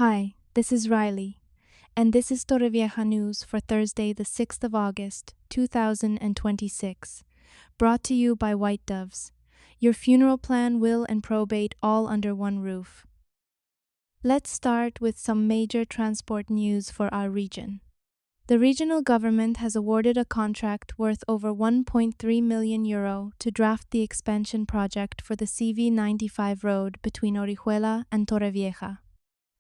Hi, this is Riley, and this is Torrevieja News for Thursday, the 6th of August, 2026, brought to you by White Doves, your funeral plan, will, and probate all under one roof. Let's start with some major transport news for our region. The regional government has awarded a contract worth over €1.3 million to draft the expansion project for the CV95 road between Orihuela and Torrevieja.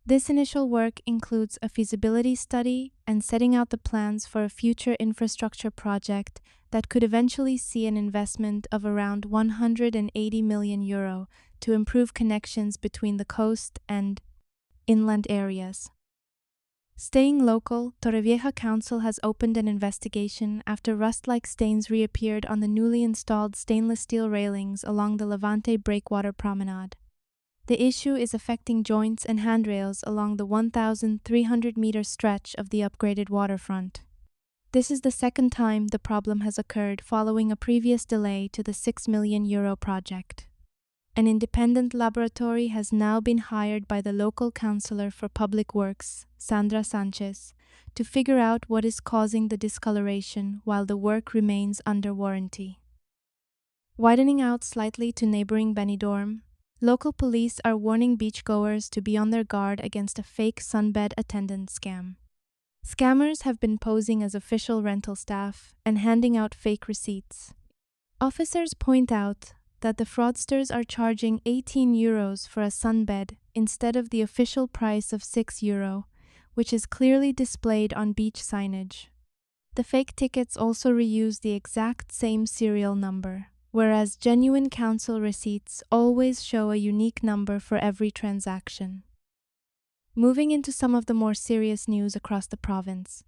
This initial work includes a feasibility study and setting out the plans for a future infrastructure project that could eventually see an investment of around €180 million to improve connections between the coast and inland areas. Staying local, Torrevieja Council has opened an investigation after rust-like stains reappeared on the newly installed stainless steel railings along the Levante breakwater promenade. The issue is affecting joints and handrails along the 1,300-meter stretch of the upgraded waterfront. This is the second time the problem has occurred following a previous delay to the €6 million project. An independent laboratory has now been hired by the local councillor for public works, Sandra Sanchez, to figure out what is causing the discoloration while the work remains under warranty. Widening out slightly to neighboring Benidorm, local police are warning beachgoers to be on their guard against a fake sunbed attendant scam. Scammers have been posing as official rental staff and handing out fake receipts. Officers point out that the fraudsters are charging €18 for a sunbed instead of the official price of €6, which is clearly displayed on beach signage. The fake tickets also reuse the exact same serial number, whereas genuine council receipts always show a unique number for every transaction. Moving into some of the more serious news across the province,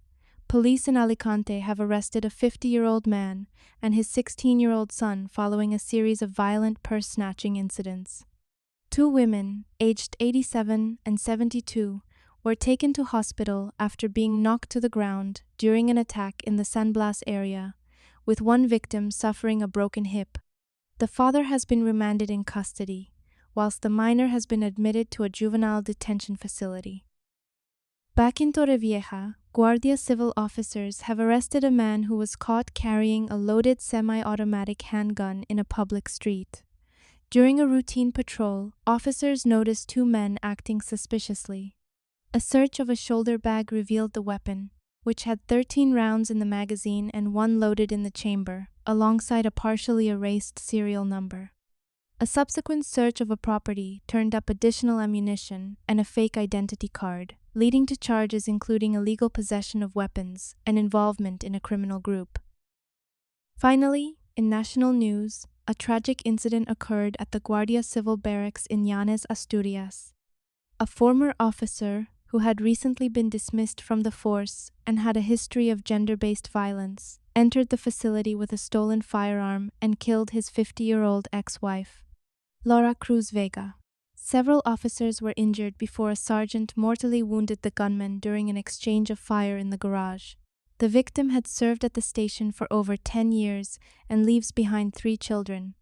police in Alicante have arrested a 50-year-old man and his 16-year-old son following a series of violent purse-snatching incidents. Two women, aged 87 and 72, were taken to hospital after being knocked to the ground during an attack in the San Blas area, with one victim suffering a broken hip. The father has been remanded in custody, whilst the minor has been admitted to a juvenile detention facility. Back in Torrevieja, Guardia Civil officers have arrested a man who was caught carrying a loaded semi-automatic handgun in a public street. During a routine patrol, officers noticed two men acting suspiciously. A search of a shoulder bag revealed the weapon, which had 13 rounds in the magazine and one loaded in the chamber, alongside a partially erased serial number. A subsequent search of a property turned up additional ammunition and a fake identity card, leading to charges including illegal possession of weapons and involvement in a criminal group. Finally, in national news, a tragic incident occurred at the Guardia Civil barracks in Llanes, Asturias. A former officer who had recently been dismissed from the force and had a history of gender-based violence, entered the facility with a stolen firearm and killed his 50-year-old ex-wife, Laura Cruz Vega. Several officers were injured before a sergeant mortally wounded the gunman during an exchange of fire in the garage. The victim had served at the station for over 10 years and leaves behind 3 children.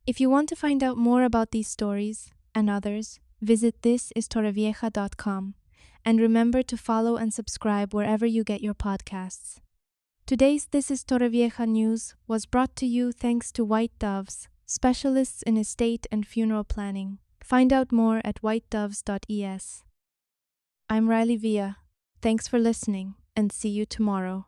If you want to find out more about these stories and others, visit thisistorrevieja.com and remember to follow and subscribe wherever you get your podcasts. Today's This is Torrevieja News was brought to you thanks to White Doves, specialists in estate and funeral planning. Find out more at whitedoves.es. I'm Riley Villa. Thanks for listening and see you tomorrow.